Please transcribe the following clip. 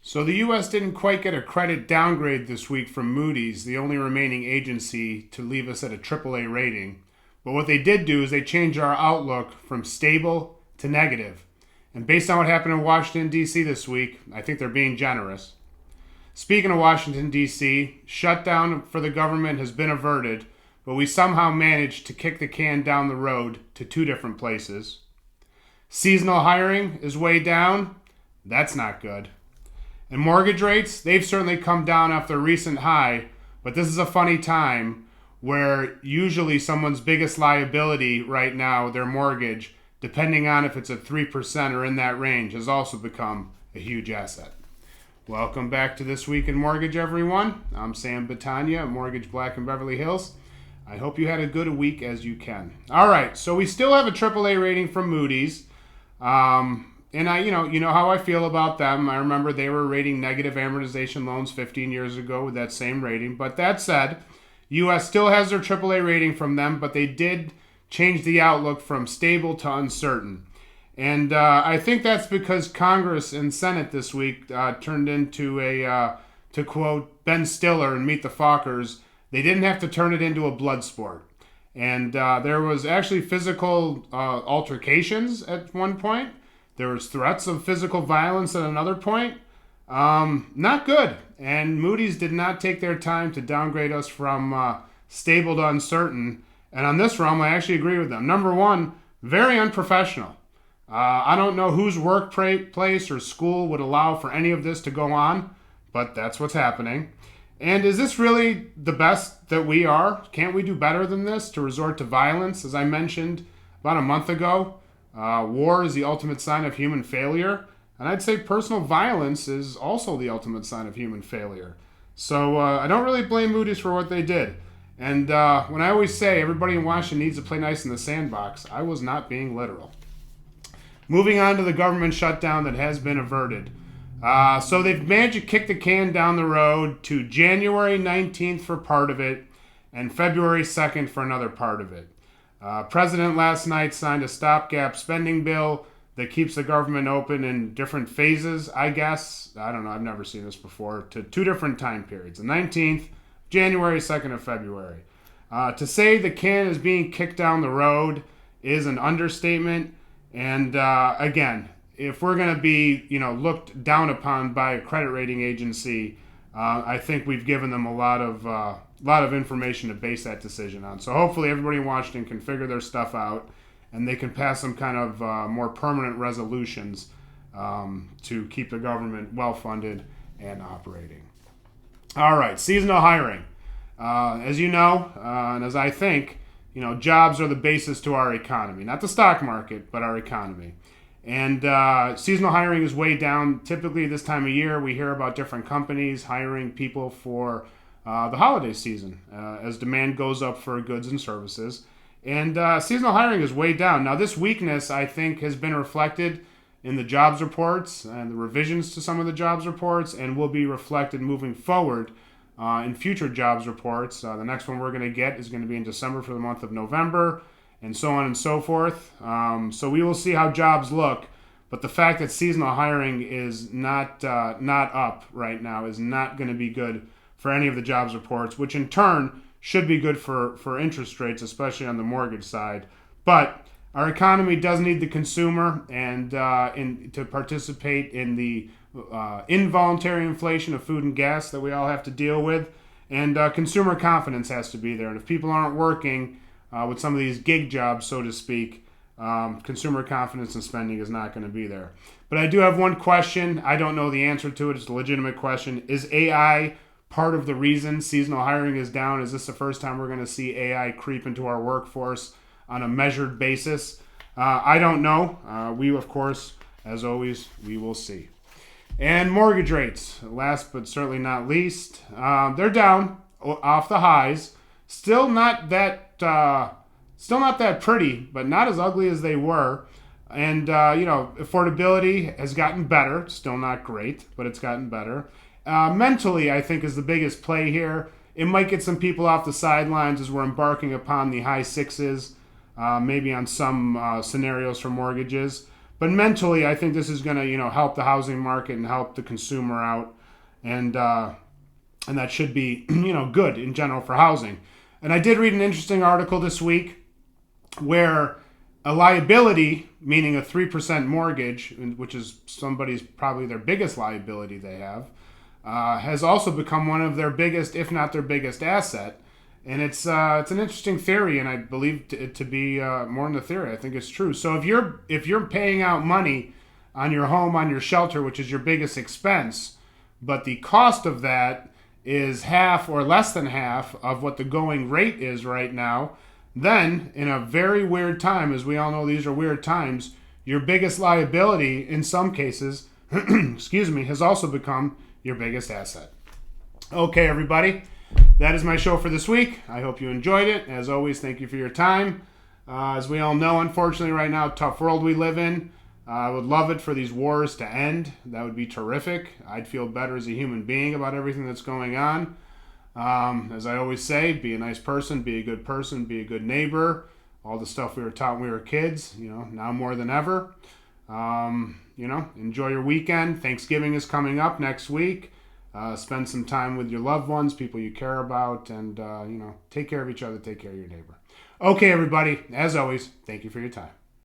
So the U.S. didn't quite get a credit downgrade this week from Moody's, the only remaining agency to leave us at a AAA rating. But what they did do is they changed our outlook from stable to negative. And based on what happened in Washington, D.C. this week, I think they're being generous. Speaking of Washington, D.C., shutdown for the government has been averted, but we somehow managed to kick the can down the road to two different places. Seasonal hiring is way down. That's not good. And mortgage rates, they've certainly come down after a recent high, but this is a funny time where usually someone's biggest liability right now, their mortgage, depending on if it's at 3% or in that range, has also become a huge asset. Welcome back to This Week in Mortgage, everyone. I'm Sam Battaglia at Mortgage Black in Beverly Hills. I hope you had as good a week as you can. All right, so we still have a AAA rating from Moody's. And you know how I feel about them. I remember they were rating negative amortization loans 15 years ago with that same rating. But that said, U.S. still has their AAA rating from them, but they did change the outlook from stable to uncertain. And I think that's because Congress and Senate this week turned into to quote Ben Stiller in Meet the Fockers, they didn't have to turn it into a blood sport. And there was actually physical altercations at one point. There was threats of physical violence at another point. Not good. And Moody's did not take their time to downgrade us from stable to uncertain. And on this realm, I actually agree with them. Number one, very unprofessional. I don't know whose workplace or school would allow for any of this to go on, but that's what's happening. And is this really the best that we are? Can't we do better than this, to resort to violence? As I mentioned about a month ago, war is the ultimate sign of human failure. And I'd say personal violence is also the ultimate sign of human failure. So I don't really blame Moody's for what they did. And when I always say everybody in Washington needs to play nice in the sandbox, I was not being literal. Moving on to the government shutdown that has been averted. So they've managed to kick the can down the road to January 19th for part of it and February 2nd for another part of it. President last night signed a stopgap spending bill that keeps the government open in different phases, I guess. I don't know, I've never seen this before, to two different time periods. The 19th, January 2nd of February. To say the can is being kicked down the road is an understatement. And again, if we're going to be, looked down upon by a credit rating agency, I think we've given them a lot of information to base that decision on. So hopefully everybody in Washington can figure their stuff out and they can pass some kind of more permanent resolutions to keep the government well-funded and operating. All right, seasonal hiring. As you know, and as I think, jobs are the basis to our economy. Not the stock market, but our economy. And seasonal hiring is way down. Typically this time of year, we hear about different companies hiring people for the holiday season as demand goes up for goods and services. And seasonal hiring is way down. Now, this weakness, I think, has been reflected in the jobs reports and the revisions to some of the jobs reports and will be reflected moving forward in future jobs reports. The next one we're going to get is going to be in December for the month of November, and so on and so forth. So we will see how jobs look. But the fact that seasonal hiring is not up right now is not going to be good for any of the jobs reports, which in turn should be good for interest rates, especially on the mortgage side. But our economy does need the consumer and to participate in the involuntary inflation of food and gas that we all have to deal with. And consumer confidence has to be there. And if people aren't working with some of these gig jobs, so to speak, consumer confidence and spending is not going to be there. But I do have one question. I don't know the answer to it. It's a legitimate question. Is AI part of the reason seasonal hiring is down? Is this the first time we're going to see AI creep into our workforce on a measured basis? I don't know. We, of course, as always, we will see. And mortgage rates, last but certainly not least, they're down off the highs. Still not that pretty, but not as ugly as they were. And affordability has gotten better. Still not great, but it's gotten better. Mentally, I think, is the biggest play here. It might get some people off the sidelines as we're embarking upon the high sixes, maybe on some scenarios for mortgages. But mentally, I think this is going to, help the housing market and help the consumer out, and that should be, good in general for housing. And I did read an interesting article this week where a liability, meaning a 3% mortgage, which is somebody's probably their biggest liability they have, has also become one of their biggest, if not their biggest asset. And it's an interesting theory, and I believe it to be more than a theory. I think it's true. So if you're paying out money on your home, on your shelter, which is your biggest expense, but the cost of that is half or less than half of what the going rate is right now, then in a very weird time, as we all know these are weird times, your biggest liability in some cases, excuse me, has also become your biggest asset. Okay, everybody. That is my show for this week. I hope you enjoyed it. As always, thank you for your time. As we all know, unfortunately, right now, tough world we live in. I would love it for these wars to end. That would be terrific. I'd feel better as a human being about everything that's going on. As I always say, be a nice person, be a good person, be a good neighbor. All the stuff we were taught when we were kids, now more than ever. Enjoy your weekend. Thanksgiving is coming up next week. Spend some time with your loved ones, people you care about, and, take care of each other, take care of your neighbor. Okay, everybody, as always, thank you for your time.